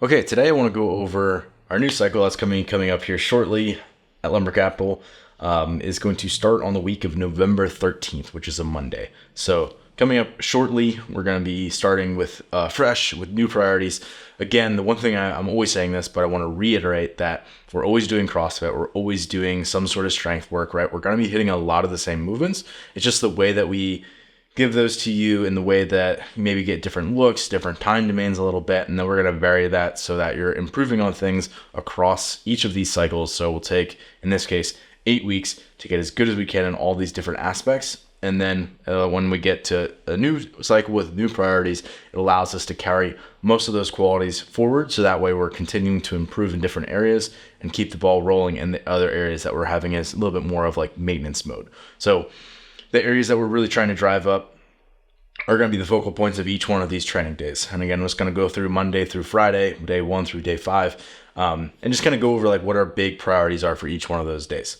Okay, today I want to go over our new cycle that's coming up here shortly at Lumber Capital. Is going to start on the week of November 13th, which is a Monday. So coming up shortly, we're going to be starting with fresh, with new priorities. Again, the one thing I'm always saying this, but I want to reiterate that we're always doing CrossFit. We're always doing some sort of strength work, right? We're going to be hitting a lot of the same movements. It's just the way that we give those to you in the way that you maybe get different looks, different time demands a little bit, and then we're going to vary that so that you're improving on things across each of these cycles. So we'll take, in this case, 8 weeks to get as good as we can in all these different aspects. And then when we get to a new cycle with new priorities, it allows us to carry most of those qualities forward. So that way we're continuing to improve in different areas and keep the ball rolling in the other areas that we're having as a little bit more of like maintenance mode. So the areas that we're really trying to drive up are going to be the focal points of each one of these training days. And again, we're just going to go through Monday through Friday, day 1 through day 5, and just kind of go over like what our big priorities are for each one of those days.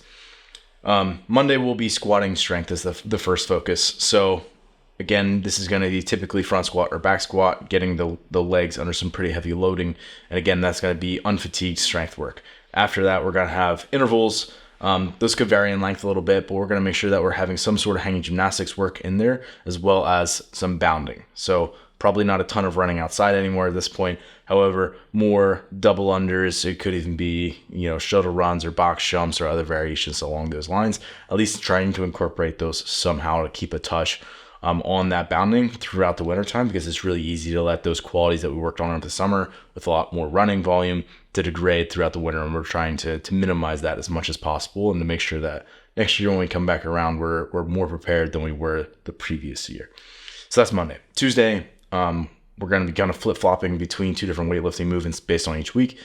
Monday will be squatting strength as the first focus. So again, this is going to be typically front squat or back squat, getting the legs under some pretty heavy loading. And again, that's going to be unfatigued strength work. After that, we're going to have intervals. Those could vary in length a little bit, but we're going to make sure that we're having some sort of hanging gymnastics work in there, as well as some bounding. So probably not a ton of running outside anymore at this point. However, more double unders. It could even be, shuttle runs or box jumps or other variations along those lines. At least trying to incorporate those somehow to keep a touch on that bounding throughout the wintertime, because it's really easy to let those qualities that we worked on in the summer with a lot more running volume to degrade throughout the winter. And we're trying to minimize that as much as possible and to make sure that next year when we come back around, we're more prepared than we were the previous year. So that's Monday. Tuesday, we're going to be kind of flip-flopping between two different weightlifting movements based on each week.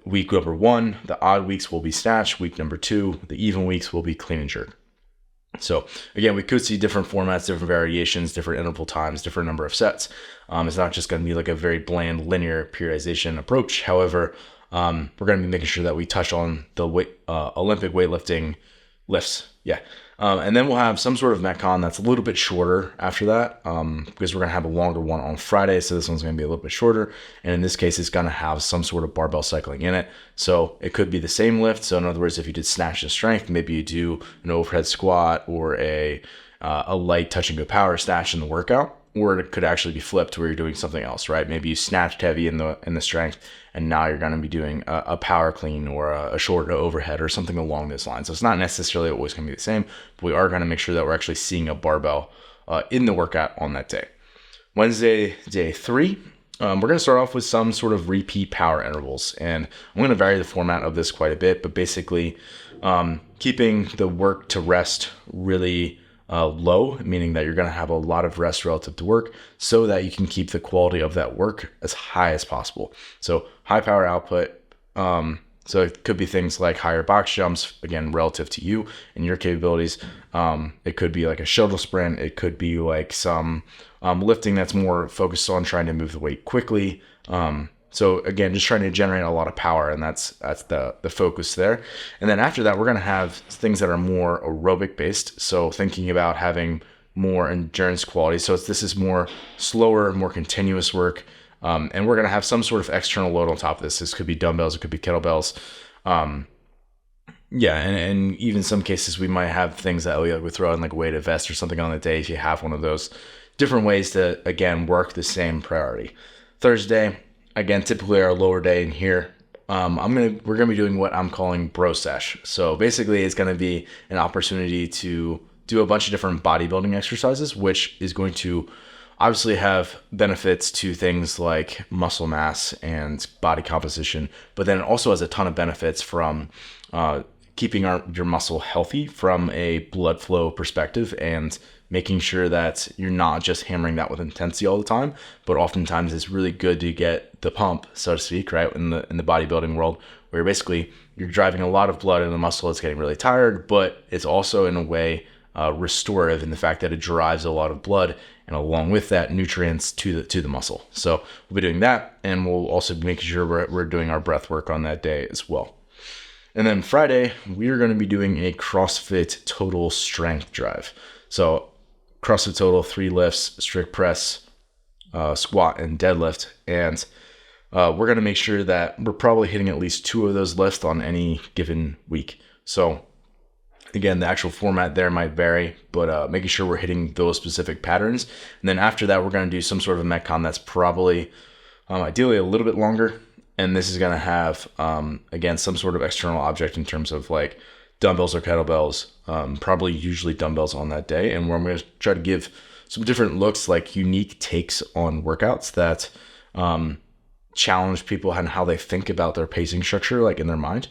Week number 1, the odd weeks will be snatch. Week number 2, the even weeks will be clean and jerk. So again, we could see different formats, different variations, different interval times, different number of sets. It's not just going to be like a very bland linear periodization approach. However, we're going to be making sure that we touch on the Olympic weightlifting lifts. Yeah. And then we'll have some sort of Metcon that's a little bit shorter after that, because we're going to have a longer one on Friday. So this one's going to be a little bit shorter. And in this case, it's going to have some sort of barbell cycling in it. So it could be the same lift. So in other words, if you did snatch and strength, maybe you do an overhead squat or a light touch and go power snatch in the workout. Or it could actually be flipped where you're doing something else, right? Maybe you snatched heavy in the strength, and now you're going to be doing a power clean or a short overhead or something along those lines. So it's not necessarily always going to be the same, but we are going to make sure that we're actually seeing a barbell in the workout on that day. Wednesday, day 3, we're going to start off with some sort of repeat power intervals, and I'm going to vary the format of this quite a bit, but basically keeping the work to rest really low, meaning that you're going to have a lot of rest relative to work so that you can keep the quality of that work as high as possible. So high power output. So it could be things like higher box jumps, again, relative to you and your capabilities. It could be like a shuttle sprint. It could be like some lifting that's more focused on trying to move the weight quickly. So again, just trying to generate a lot of power, and that's the focus there. And then after that, we're going to have things that are more aerobic based. So thinking about having more endurance quality. So this is more slower, more continuous work. And we're going to have some sort of external load on top of this. This could be dumbbells, it could be kettlebells. And even some cases we might have things that we would throw in like a weighted vest or something on the day if you have one of those. Different ways to, again, work the same priority. Thursday, again, typically our lower day in here, we're gonna be doing what I'm calling bro sesh. So basically, it's gonna be an opportunity to do a bunch of different bodybuilding exercises, which is going to obviously have benefits to things like muscle mass and body composition, but then it also has a ton of benefits from keeping your muscle healthy from a blood flow perspective and making sure that you're not just hammering that with intensity all the time, but oftentimes it's really good to get the pump, so to speak, right, in the bodybuilding world, where you're driving a lot of blood in the muscle. It's getting really tired, but it's also in a way restorative in the fact that it drives a lot of blood and along with that nutrients to the muscle. So we'll be doing that, and we'll also be making sure we're doing our breath work on that day as well. And then Friday, we are going to be doing a CrossFit total strength drive. So CrossFit total, 3 lifts, strict press, squat, and deadlift. And we're going to make sure that we're probably hitting at least 2 of those lifts on any given week. So again, the actual format there might vary, but making sure we're hitting those specific patterns. And then after that, we're going to do some sort of Metcon that's probably ideally a little bit longer. And this is going to have, again, some sort of external object in terms of like dumbbells or kettlebells, probably usually dumbbells on that day. And where I'm going to try to give some different looks, like unique takes on workouts that challenge people and how they think about their pacing structure, like in their mind.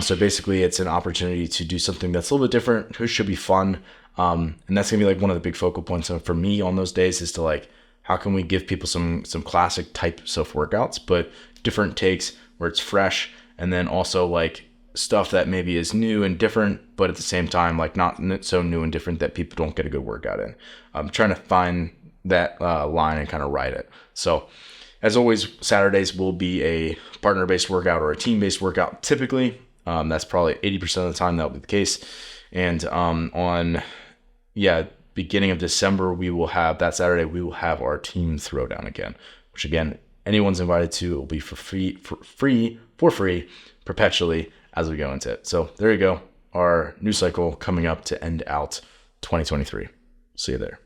So basically it's an opportunity to do something that's a little bit different, which should be fun. And that's gonna be like one of the big focal points for me on those days, is to like, how can we give people some classic types of workouts, but different takes where it's fresh, and then also like stuff that maybe is new and different, but at the same time, like not so new and different that people don't get a good workout in. I'm trying to find that line and kind of ride it. So as always, Saturdays will be a partner-based workout or a team-based workout. Typically, that's probably 80% of the time that will be the case. And beginning of December, we will have that Saturday. We will have our team throwdown again, which again, anyone's invited to. It will be for free, perpetually as we go into it. So there you go. Our new cycle coming up to end out 2023. See you there.